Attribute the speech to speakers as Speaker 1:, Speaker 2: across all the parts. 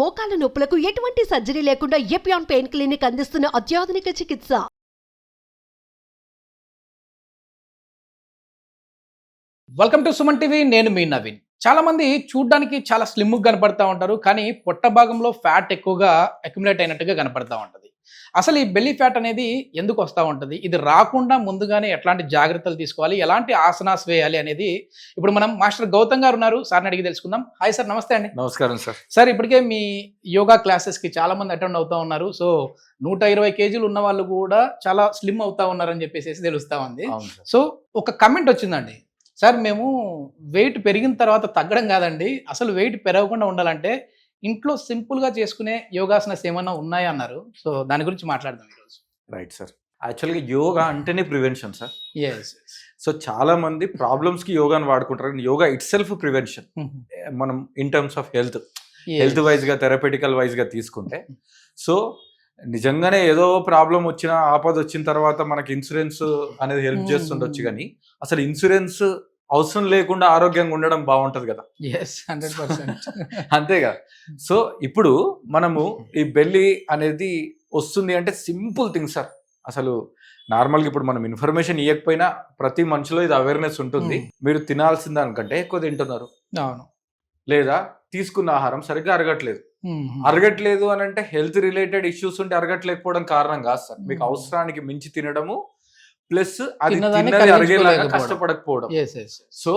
Speaker 1: మోకాల నొప్పులకు ఎటువంటి సర్జరీ లేకుండా ఎపియాన్ పెయిన్ క్లినిక్ అందిస్తున్న అత్యాధునిక చికిత్స.
Speaker 2: Welcome to Suman TV. నేను మీ నవీన్. చాలా మంది చూడడానికి చాలా స్లిమ్ కనపడతా ఉంటారు, కానీ పొట్ట భాగంలో ఫ్యాట్ ఎక్కువగా అక్యుములేట్ అయినట్టుగా కనపడతా ఉంటుంది. అసలు ఈ బెల్లీ ఫ్యాట్ అనేది ఎందుకు వస్తూ ఉంటుంది, ఇది రాకుండా ముందుగానే ఎట్లాంటి జాగ్రత్తలు తీసుకోవాలి, ఎలాంటి ఆసనాస్ వేయాలి అనేది ఇప్పుడు మనం మాస్టర్ గౌతమ్ గారు ఉన్నారు, సార్ని అడిగి తెలుసుకుందాం. హాయ్ సార్, నమస్తే అండి.
Speaker 3: నమస్కారం సార్.
Speaker 2: సార్, ఇప్పటికే మీ యోగా క్లాసెస్కి చాలా మంది అటెండ్ అవుతా ఉన్నారు. సో 120 కేజీలు ఉన్న వాళ్ళు కూడా చాలా స్లిమ్ అవుతా ఉన్నారని చెప్పేసి తెలుస్తా ఉంది. సో ఒక కమెంట్ వచ్చిందండి, సార్ మేము వెయిట్ పెరిగిన తర్వాత తగ్గడం కాదండి, అసలు వెయిట్ పెరగకుండా ఉండాలంటే ఇంట్లో సింపుల్గా చేసుకునే యోగాసనాస్ ఏమన్నా ఉన్నాయా అన్నారు. సో దాని గురించి మాట్లాడదాం ఈరోజు.
Speaker 3: Right sir. యాక్చువల్గా యోగా అంటేనే ప్రివెన్షన్ సార్.
Speaker 2: ఎస్.
Speaker 3: సో చాలా మంది ప్రాబ్లమ్స్కి యోగాని వాడుకుంటారు, యోగా ఇట్ సెల్ఫ్ ప్రివెన్షన్. మనం ఇన్ టర్మ్స్ ఆఫ్ హెల్త్ వైజ్గా థెరపెటికల్ వైజ్గా తీసుకుంటే, సో నిజంగానే ఏదో ప్రాబ్లం వచ్చినా ఆపద వచ్చిన తర్వాత మనకి ఇన్సూరెన్స్ అనేది హెల్ప్ చేస్తుండొచ్చు, కానీ అసలు ఇన్సూరెన్స్ అవసరం లేకుండా ఆరోగ్యంగా ఉండడం బాగుంటది కదా.
Speaker 2: 100%.
Speaker 3: అంతేగా. సో ఇప్పుడు మనము ఈ బెల్లీ అనేది వస్తుంది అంటే సింపుల్ థింగ్ సార్. అసలు నార్మల్గా ఇప్పుడు మనం ఇన్ఫర్మేషన్ ఇవ్వకపోయినా ప్రతి మనిషిలో ఇది అవేర్నెస్ ఉంటుంది. మీరు తినాల్సిన దానికంటే ఎక్కువ తింటున్నారు,
Speaker 2: అవును,
Speaker 3: లేదా తీసుకున్న ఆహారం సరిగ్గా అరగట్లేదు అని అంటే హెల్త్ రిలేటెడ్ ఇష్యూస్ ఉంటే అరగట్లేకపోవడం కారణం కాదు సార్. మీకు అవసరానికి మించి తినడము ప్లస్ అది అరిగేలాగా కష్టపడకపోవడం. సో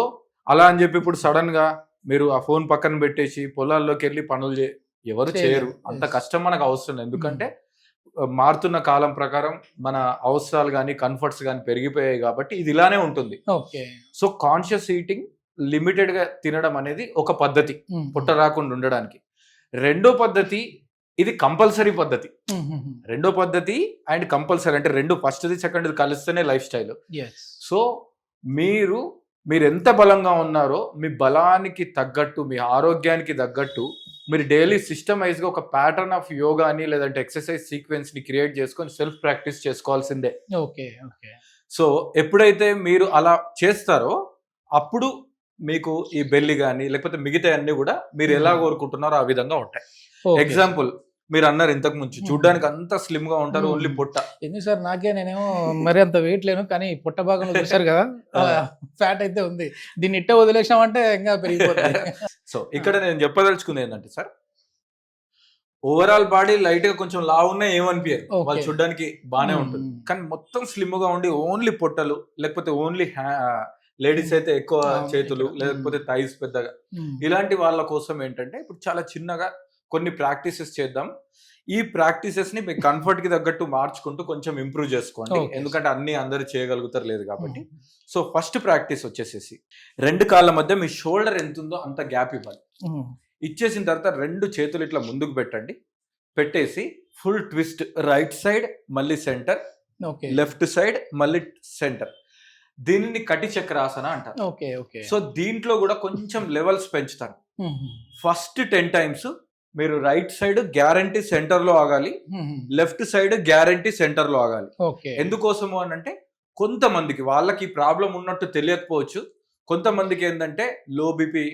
Speaker 3: అలా అని చెప్పి ఇప్పుడు సడన్ గా మీరు ఆ ఫోన్ పక్కన పెట్టేసి పొలాల్లోకి వెళ్ళి పనులు ఎవరు చేయరు. అంత కష్టం మనకు అవసరం, ఎందుకంటే మారుతున్న కాలం ప్రకారం మన అవసరాలు కానీ కంఫర్ట్స్ కానీ పెరిగిపోయాయి కాబట్టి ఇది ఇలానే ఉంటుంది. సో కాన్షియస్ ఈటింగ్, లిమిటెడ్ గా తినడం అనేది ఒక పద్ధతి పుట్ట రాకుండా ఉండడానికి. రెండో పద్ధతి, ఇది కంపల్సరీ పద్ధతి. రెండో పద్ధతి అండ్ కంపల్సరీ అంటే రెండు, ఫస్ట్ది సెకండ్ది కలిస్తేనే లైఫ్ స్టైల్. సో మీరు ఎంత బలంగా ఉన్నారో మీ బలానికి తగ్గట్టు, మీ ఆరోగ్యానికి తగ్గట్టు మీరు డైలీ సిస్టమైజ్గా ఒక ప్యాటర్న్ ఆఫ్ యోగాని లేదంటే ఎక్సర్సైజ్ సీక్వెన్స్ ని క్రియేట్ చేసుకొని సెల్ఫ్ ప్రాక్టీస్ చేసుకోవాల్సిందే. సో ఎప్పుడైతే మీరు అలా చేస్తారో అప్పుడు మీకు ఈ బెల్లి కానీ లేకపోతే మిగతా అన్ని కూడా మీరు ఎలా కోరుకుంటున్నారో ఆ విధంగా ఉంటాయి. ఎగ్జాంపుల్, మీరు అన్నారు ఇంతకు ముందు చూడడానికి అంత స్లిమ్ గా ఉంటారు, ఓన్లీ పొట్ట.
Speaker 2: ఎందుకు సార్, నాకే నేనేమో మరి అంత వెయిట్ లేను, కానీ పొట్ట భాగంలో చూసారు కదా ఫ్యాట్ అయితే ఉంది. దీన్ని ఇట్టే వదిలేసామంటే ఇంకా పెరిగిపోతుంది.
Speaker 3: సో ఇక్కడ నేను చెప్పదలుచుకుంది ఏంటంటే సార్, ఓవరాల్ బాడీ లైట్ గా కొంచెం లావు ఉన్నా ఏమనిపించారు, వాళ్ళు చూడడానికి బాగానే ఉంటుంది. కానీ మొత్తం స్లిమ్ గా ఉండి ఓన్లీ పొట్టలు, లేకపోతే ఓన్లీ లేడీస్ అయితే ఎక్కువ చేతులు, లేకపోతే థైస్ పెద్దగా, ఇలాంటి వాళ్ళ కోసం ఏంటంటే ఇప్పుడు చాలా చిన్నగా కొన్ని ప్రాక్టీసెస్ చేద్దాం. ఈ ప్రాక్టీసెస్ ని మీ కంఫర్ట్ కి తగ్గట్టు మార్చుకుంటూ కొంచెం ఇంప్రూవ్ చేసుకోండి, ఎందుకంటే అన్ని అందరు చేయగలుగుతారు లేదు కాబట్టి. సో ఫస్ట్ ప్రాక్టీస్ వచ్చేసేసి రెండు కాళ్ళ మధ్య మీ షోల్డర్ ఎంత ఉందో అంత గ్యాప్ ఇవ్వాలి. ఇచ్చేసిన తర్వాత రెండు చేతులు ఇట్లా ముందుకు పెట్టండి, పెట్టేసి ఫుల్ ట్విస్ట్, రైట్ సైడ్ మళ్ళీ సెంటర్, లెఫ్ట్ సైడ్ మళ్ళీ సెంటర్. దీనిని కటి చక్రాసన అంటారు. సో దీంట్లో కూడా కొంచెం లెవెల్స్ పెంచుతాను. ఫస్ట్ 10 times మీరు రైట్ సైడ్ గ్యారంటీ సెంటర్ లో ఆగాలి, లెఫ్ట్ సైడ్ గ్యారంటీ సెంటర్ లో ఆగాలి. ఎందుకోసము అని అంటే కొంతమందికి వాళ్ళకి ప్రాబ్లం ఉన్నట్టు తెలియకపోవచ్చు, కొంతమందికి ఏంటంటే లో బీపీ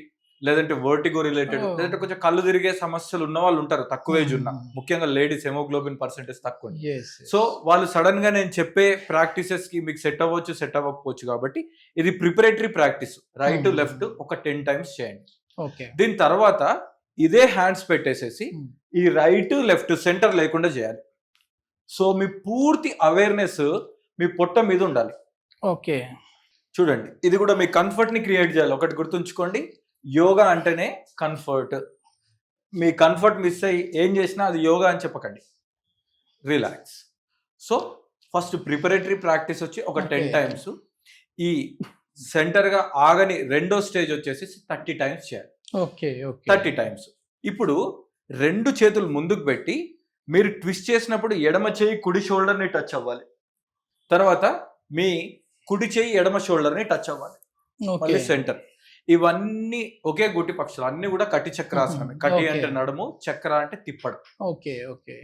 Speaker 3: లేదంటే వర్టిగో రిలేటెడ్ లేదంటే కొంచెం కళ్ళు తిరిగే సమస్యలు ఉన్న వాళ్ళు ఉంటారు, తక్కువ ఏజ్ ఉన్న, ముఖ్యంగా లేడీస్ హెమోగ్లోబిన్ పర్సెంటేజ్ తక్కువ. సో వాళ్ళు సడన్ గా నేను చెప్పే ప్రాక్టీసెస్ కి మీకు సెట్ అవ్వచ్చు, సెట్ అవ్వకపోవచ్చు. కాబట్టి ఇది ప్రిపరేటరీ ప్రాక్టీస్, రైట్ లెఫ్ట్ ఒక 10 times చేయండి. దీని తర్వాత ఇదే హ్యాండ్స్ పెట్టేసేసి ఈ రైట్ లెఫ్ట్ సెంటర్ లేకుండా చేయాలి. సో మీ పూర్తి అవేర్నెస్ మీ పొట్ట మీద ఉండాలి. చూడండి, ఇది కూడా మీ కంఫర్ట్ ని క్రియేట్ చేయాలి. ఒకటి గుర్తుంచుకోండి, యోగా అంటేనే కంఫర్ట్. మీ కంఫర్ట్ మిస్ అయ్యి ఏం చేసినా అది యోగా అని చెప్పకండి, relax. So first preparatory practice వచ్చి ఒక 10 times. ఈ సెంటర్ గా ఆగని రెండో స్టేజ్ వచ్చేసి 30 times చేయాలి. 30 times. ఇప్పుడు రెండు చేతులు ముందుకు పెట్టి మీరు ట్విస్ట్ చేసినప్పుడు ఎడమ చేయి కుడి షోల్డర్ ని టచ్ అవ్వాలి, తర్వాత మీ కుడి చేయి ఎడమ షోల్డర్ ని టచ్ అవ్వాలి, మళ్ళీ సెంటర్. ఇవన్నీ ఒకే గుట్టి పక్షులు, అన్ని కూడా కటి చక్రాసనమే. కటి అంటే నడుము, చక్ర అంటే తిప్పడం.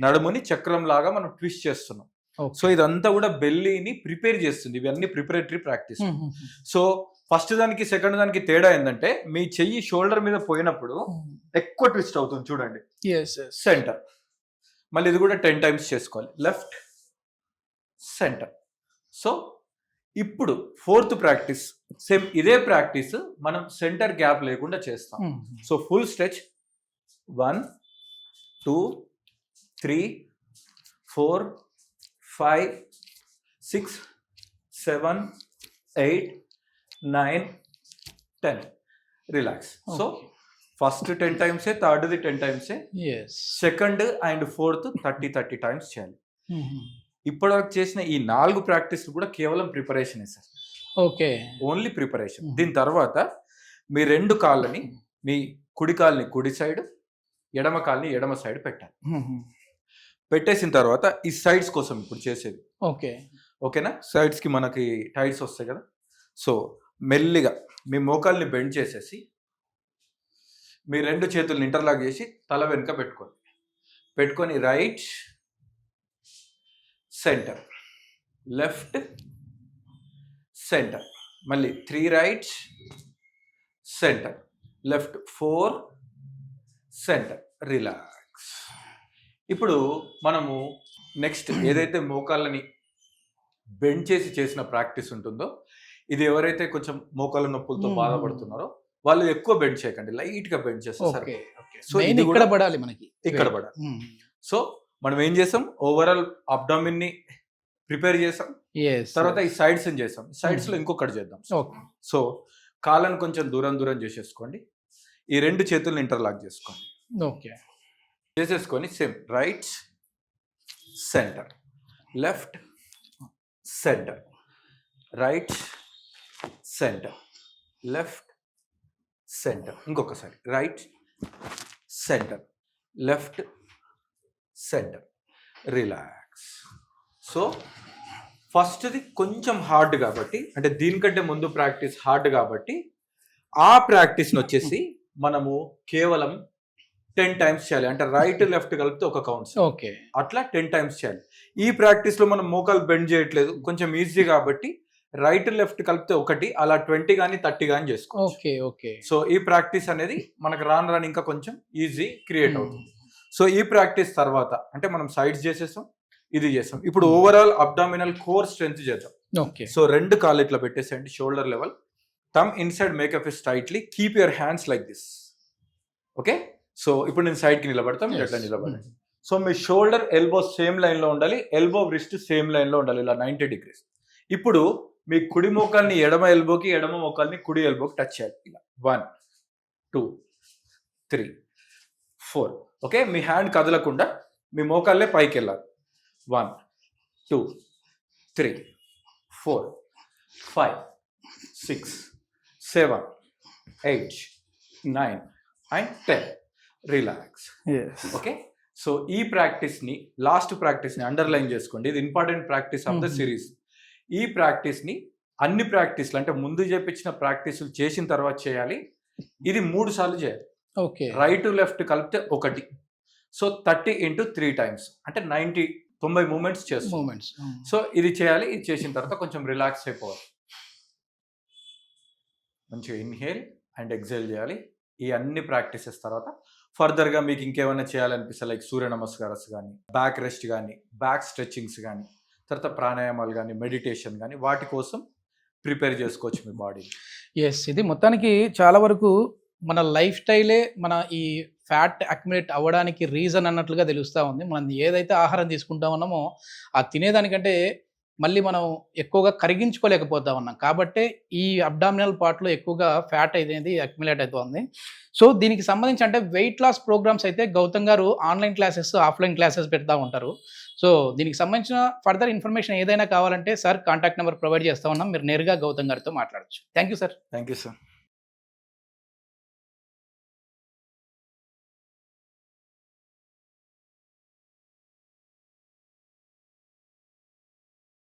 Speaker 3: నడుముని చక్రం లాగా మనం ట్విస్ట్ చేస్తున్నాం. సో ఇదంతా కూడా బెల్లీని ప్రిపేర్ చేస్తుంది. ఇవన్నీ ప్రిపరేటరీ ప్రాక్టీస్. సో ఫస్ట్ దానికి సెకండ్ దానికి తేడా ఏంటంటే మీ చెయ్యి షోల్డర్ మీద పోయినప్పుడు ఎక్కువ ట్విస్ట్ అవుతుంది చూడండి. సెంటర్. మళ్ళీ ఇది కూడా 10 టైమ్స్ చేసుకోవాలి. Left, centre. సో ఇప్పుడు 4th ప్రాక్టీస్ సేమ్ ఇదే ప్రాక్టీస్ మనం సెంటర్ గ్యాప్ లేకుండా చేస్తాం. So full stretch 1 2 3 4 5 6 7 8 9 10 relax. So first 10 టైమ్సే, థర్డ్ది 10 టైమ్సే, సెకండ్ అండ్ 4th 30 టైమ్స్ చేయాలి. ఇప్పటివరకు చేసిన ఈ 4 ప్రాక్టీస్ కూడా కేవలం preparation sir.
Speaker 2: Okay,
Speaker 3: only preparation. దీని తర్వాత మీ 2 కాళ్ళని, మీ కుడి కాల్ని కుడి సైడ్, ఎడమ కాల్ని ఎడమ సైడ్ పెట్టాలి. పెట్టేసిన తర్వాత ఈ సైడ్స్ కోసం ఇప్పుడు చేసేది. ఓకేనా? సైడ్స్ కి మనకి టైట్స్ వస్తాయి కదా. సో మెల్లిగా మీ మోకాల్ని బెండ్ చేసేసి మీ 2 చేతుల్ని ఇంటర్లాక్ చేసి తల వెనుక పెట్టుకొని రైట్, సెంటర్, లెఫ్ట్, సెంటర్, మళ్ళీ 3 right, center, left, 4 centre, relax. ఇప్పుడు మనము నెక్స్ట్ ఏదైతే మోకాళ్ళని బెండ్ చేసి చేసిన ప్రాక్టీస్ ఉంటుందో, ఇది ఎవరైతే కొంచెం మోకాళ్ళ నొప్పులతో బాధపడుతున్నారో వాళ్ళు ఎక్కువ బెండ్ చేయకండి, లైట్ గా బెండ్ చేస్తారు. సో ఇది కూడా
Speaker 2: పడాలి మనకి,
Speaker 3: ఇక్కడ పడాలి. సో మనం ఏం చేసాం, ఓవరాల్ అబ్డామిన్ ని ప్రిపేర్ చేసాం, తర్వాత ఈ సైడ్స్ చేసాం. సైడ్స్ లో ఇంకొకటి చేద్దాం. సో కాళ్ళను కొంచెం దూరం చేసేసుకోండి. ఈ 2 చేతులను ఇంటర్లాక్ చేసుకోండి. చేసేసుకొని same right, center, left, center, right, center, left, center. ఇంకొకసారి right, center, left, center, relax. So ఫస్ట్ది కొంచెం హార్డ్ కాబట్టి, అంటే దీనికంటే ముందు ప్రాక్టీస్ హార్డ్ కాబట్టి ఆ ప్రాక్టీస్ని వచ్చేసి మనము కేవలం 10 టైమ్స్ చేయాలి. అంటే రైట్ లెఫ్ట్ కలిపితే ఒక కౌంట్స్. అట్లా 10 టైమ్స్ చేయాలి. ఈ ప్రాక్టీస్ లో మనం మోకాలు బెండ్ చేయట్లేదు, కొంచెం ఈజీ కాబట్టి రైట్ లెఫ్ట్ కలిపితే 1, అలా 20 కానీ 30 కానీ చేసుకోవచ్చు. సో ఈ ప్రాక్టీస్ అనేది మనకు రాను ఇంకా కొంచెం ఈజీ క్రియేట్ అవుతుంది. సో ఈ ప్రాక్టీస్ తర్వాత అంటే మనం సైడ్స్ చేసేసాం, ఇది చేసాం. ఇప్పుడు ఓవరాల్ అబ్డామినల్ కోర్ స్ట్రెంత్ చేద్దాం. సో 2 కాళ్ళు ఇట్లా పెట్టేసేయండి, shoulder level, thumb inside make up fist tightly, keep your hands like this. Okay, so ఇప్పుడు నేను సైడ్ కి నిలబడతాం, ఎట్లా నిలబడండి. సో మీ షోల్డర్ ఎల్బో సేమ్ లైన్ లో ఉండాలి, ఎల్బో రిస్ట్ సేమ్ లైన్ లో ఉండాలి, ఇలా 90 degrees. ఇప్పుడు మీ కుడి మోకాల్ని ఎడమ ఎల్బోకి, ఎడమ మోకాల్ని కుడి ఎల్బోకి టచ్ చేయాలి. ఇలా 1 2 3 4. ఓకే, మీ హ్యాండ్ కదలకుండా మీ మోకాళ్ళే పైకి వెళ్ళాలి. 1 2 3 4 5 6 7 8 9 and 10. రిలాక్స్. ఓకే, సో ఈ ప్రాక్టీస్ ని, లాస్ట్ ప్రాక్టీస్ ని అండర్లైన్ చేసుకోండి. ఇది important practice of the series. ఈ ప్రాక్టీస్ ని అన్ని ప్రాక్టీస్లు అంటే ముందు చేపించిన ప్రాక్టీసులు చేసిన తర్వాత చేయాలి. ఇది 3 సార్లు చేయాలి. రైట్ లెఫ్ట్ కలిపితే 1. సో 30 into 3 times అంటే 90 మూమెంట్స్ చేస్తాం. సో ఇది చేయాలి. ఇది చేసిన తర్వాత కొంచెం రిలాక్స్ అయిపోవాలి. మంచిగా ఇన్హేల్ అండ్ ఎక్సేల్ చేయాలి. ఈ అన్ని ప్రాక్టీసెస్ తర్వాత ఫర్దర్గా మీకు ఇంకేమైనా చేయాలనిపిస్తే లైక్ సూర్య నమస్కారాలు కానీ, బ్యాక్ రెస్ట్ కానీ, బ్యాక్ స్ట్రెచ్చింగ్స్ కానీ, తర్వాత ప్రాణాయామాలు కానీ, మెడిటేషన్ కానీ, వాటి కోసం ప్రిపేర్ చేసుకోవచ్చు మీ బాడీ.
Speaker 2: ఇది మొత్తానికి చాలా వరకు మన లైఫ్ స్టైలే మన ఈ ఫ్యాట్ అక్యుములేట్ అవ్వడానికి రీజన్ అన్నట్లుగా తెలుస్తూ ఉంది. మనం ఏదైతే ఆహారం తీసుకుంటా ఉన్నామో ఆ తినేదానికంటే మళ్ళీ మనం ఎక్కువగా కరిగించుకోలేకపోతా ఉన్నాం. కాబట్టి ఈ అబ్డామినల్ పార్ట్లో ఎక్కువగా ఫ్యాట్ అనేది అక్యుములేట్ అవుతుంది. సో దీనికి సంబంధించి అంటే వెయిట్ లాస్ ప్రోగ్రామ్స్ అయితే గౌతమ్ గారు ఆన్లైన్ క్లాసెస్, ఆఫ్లైన్ క్లాసెస్ పెడతా ఉంటారు. సో దీనికి సంబంధించిన ఫర్దర్ ఇన్ఫర్మేషన్ ఏదైనా కావాలంటే సార్ కాంటాక్ట్ నెంబర్ ప్రొవైడ్ చేస్తా ఉన్నాం, మీరు నేరుగా గౌతమ్ గారితో మాట్లాడచ్చు. Thank you sir.
Speaker 3: Thank you sir.